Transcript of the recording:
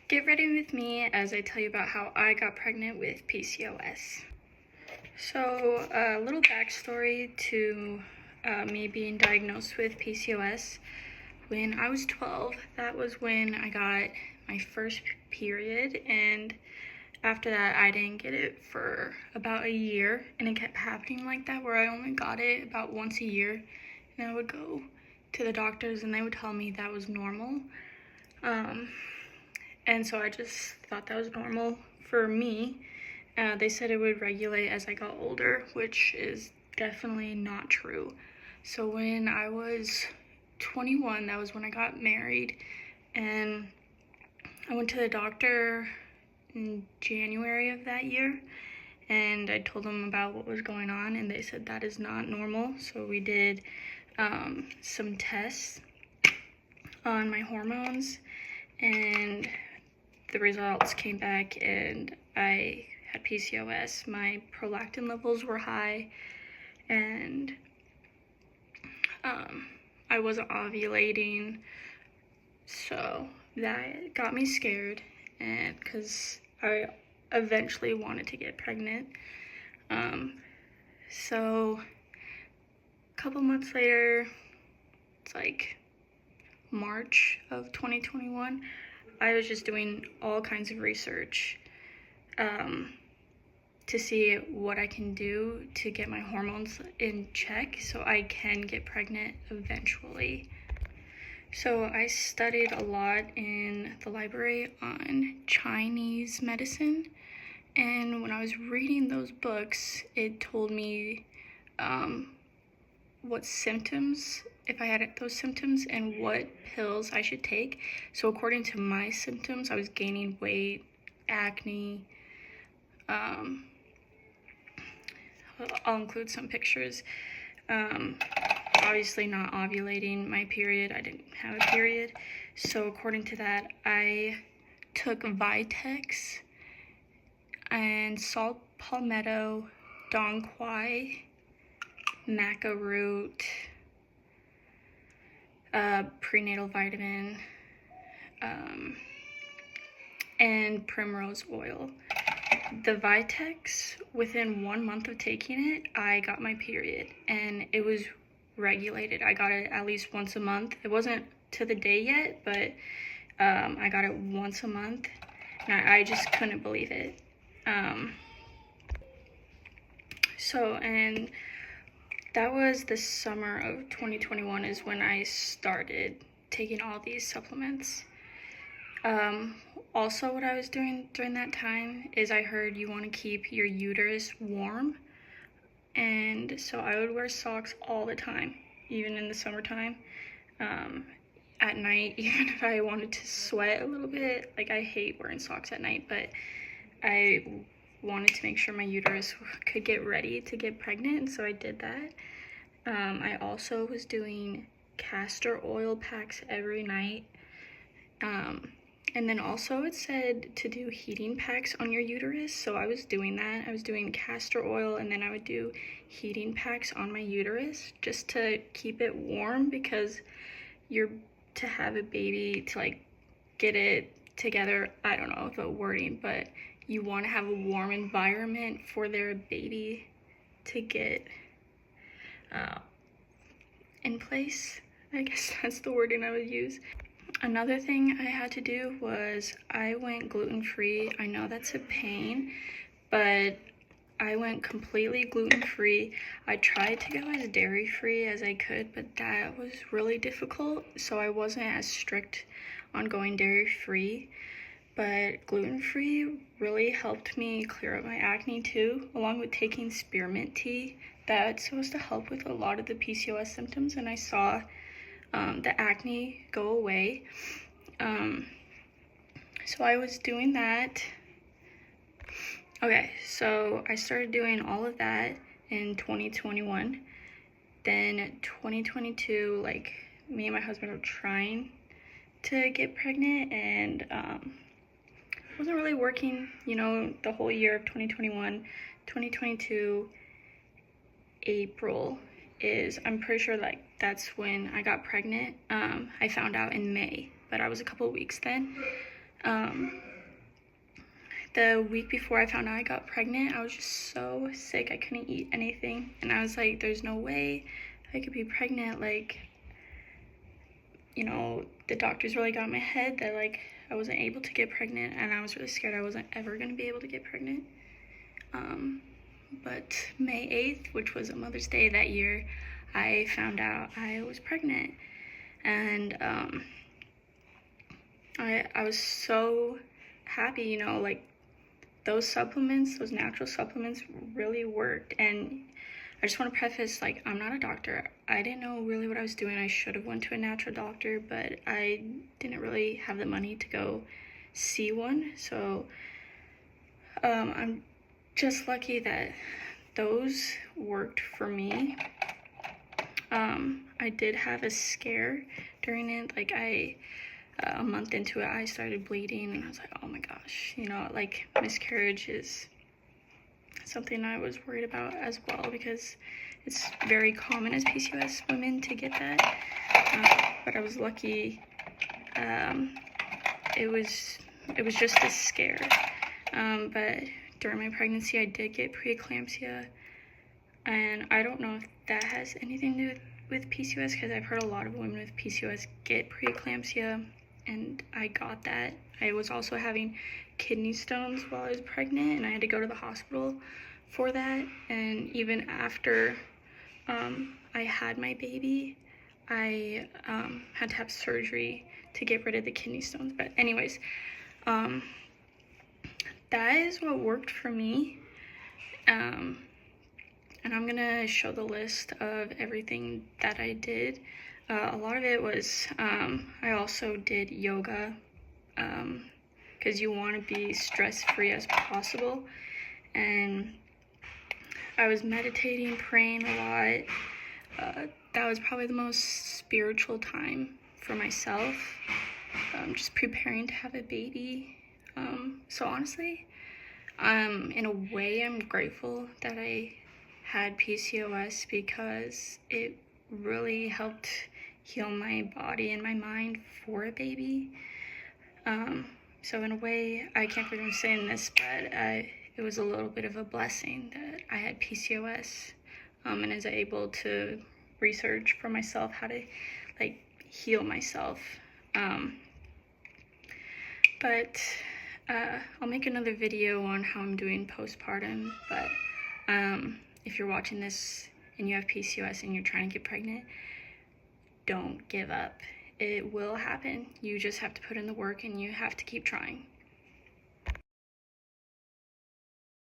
Get ready with me as I tell you about how I got pregnant with PCOS. So, a little backstory to me being diagnosed with PCOS. When I was 12, that was when I got my first period, and after that, I didn't get it for about a year, and it kept happening like that, where I only got it about once a year, and I would go to the doctors, and they would tell me that was normal. And so I just thought that was normal for me. They said it would regulate as I got older, which is definitely not true. So when I was 21, that was when I got married, and I went to the doctor in January of that year, and I told them about what was going on, and they said that is not normal. So we did some tests on my hormones, and the results came back and I had PCOS. My prolactin levels were high, and I wasn't ovulating, so that got me scared, and because I eventually wanted to get pregnant. So a couple months later, it's like March of 2021, I was just doing all kinds of research to see what I can do to get my hormones in check so I can get pregnant eventually. So I studied a lot in the library on Chinese medicine, and when I was reading those books, it told me what symptoms, if I had those symptoms, and what pills I should take. So according to my symptoms, I was gaining weight, acne. I'll include some pictures. Obviously not ovulating, my period, I didn't have a period. So according to that, I took Vitex and salt palmetto, dong quai, maca root, prenatal vitamin, and primrose oil. The Vitex, within 1 month of taking it, I got my period, and it was regulated. I got it at least once a month. It wasn't to the day yet, but I got it once a month, and I just couldn't believe it. And that was the summer of 2021 is when I started taking all these supplements. Also, what I was doing during that time is I heard you want to keep your uterus warm, and so I would wear socks all the time, even in the summertime. At night, even if I wanted to sweat a little bit, like I hate wearing socks at night, but I wanted to make sure my uterus could get ready to get pregnant, and so I did that. I also was doing castor oil packs every night. And then also it said to do heating packs on your uterus, so I was doing that. I was doing castor oil, and then I would do heating packs on my uterus just to keep it warm, because to have a baby, to like get it together, I don't know the wording, but you want to have a warm environment for their baby to get in place. I guess that's the wording I would use. Another thing I had to do was I went gluten-free. I know that's a pain, but I went completely gluten-free. I tried to go as dairy-free as I could, but that was really difficult, so I wasn't as strict on going dairy-free. But gluten-free really helped me clear up my acne too, along with taking spearmint tea. That's supposed to help with a lot of the PCOS symptoms, and I saw the acne go away. So I was doing that. Okay, so I started doing all of that in 2021. Then 2022, like, me and my husband were trying to get pregnant, and it wasn't really working, the whole year of 2021. 2022, April is, I'm pretty sure like that's when I got pregnant. I found out in May, but I was a couple of weeks then. The week before I found out I got pregnant, I was just so sick. I couldn't eat anything. And I was like, there's no way I could be pregnant. Like, you know, the doctors really got in my head that, like, I wasn't able to get pregnant. And I was really scared I wasn't ever going to be able to get pregnant. But May 8th, which was a Mother's Day that year, I found out I was pregnant. And I was so happy, you know, like, those supplements, those natural supplements really worked. And I just want to preface, like, I'm not a doctor. I didn't know really what I was doing. I should have went to a natural doctor, but I didn't really have the money to go see one. So I'm just lucky that those worked for me. I did have a scare during it. Like, a month into it, I started bleeding, and I was like, oh my gosh, you know, like, miscarriage is something I was worried about as well, because it's very common as PCOS women to get that. But I was lucky. It was just a scare. But during my pregnancy, I did get preeclampsia, and I don't know if that has anything to do with PCOS, because I've heard a lot of women with PCOS get preeclampsia, and I got that. I was also having kidney stones while I was pregnant, and I had to go to the hospital for that. And even after I had my baby, I had to have surgery to get rid of the kidney stones. But anyways, that is what worked for me. And I'm gonna show the list of everything that I did. A lot of it was, I also did yoga, because you want to be stress-free as possible. And I was meditating, praying a lot. That was probably the most spiritual time for myself, just preparing to have a baby. So honestly, in a way, I'm grateful that I had PCOS, because it really helped heal my body and my mind for a baby. So in a way, I can't believe I'm saying this, but it was a little bit of a blessing that I had PCOS, and was able to research for myself how to, like, heal myself. But I'll make another video on how I'm doing postpartum. But if you're watching this and you have PCOS and you're trying to get pregnant, don't give up. It will happen. You just have to put in the work, and you have to keep trying.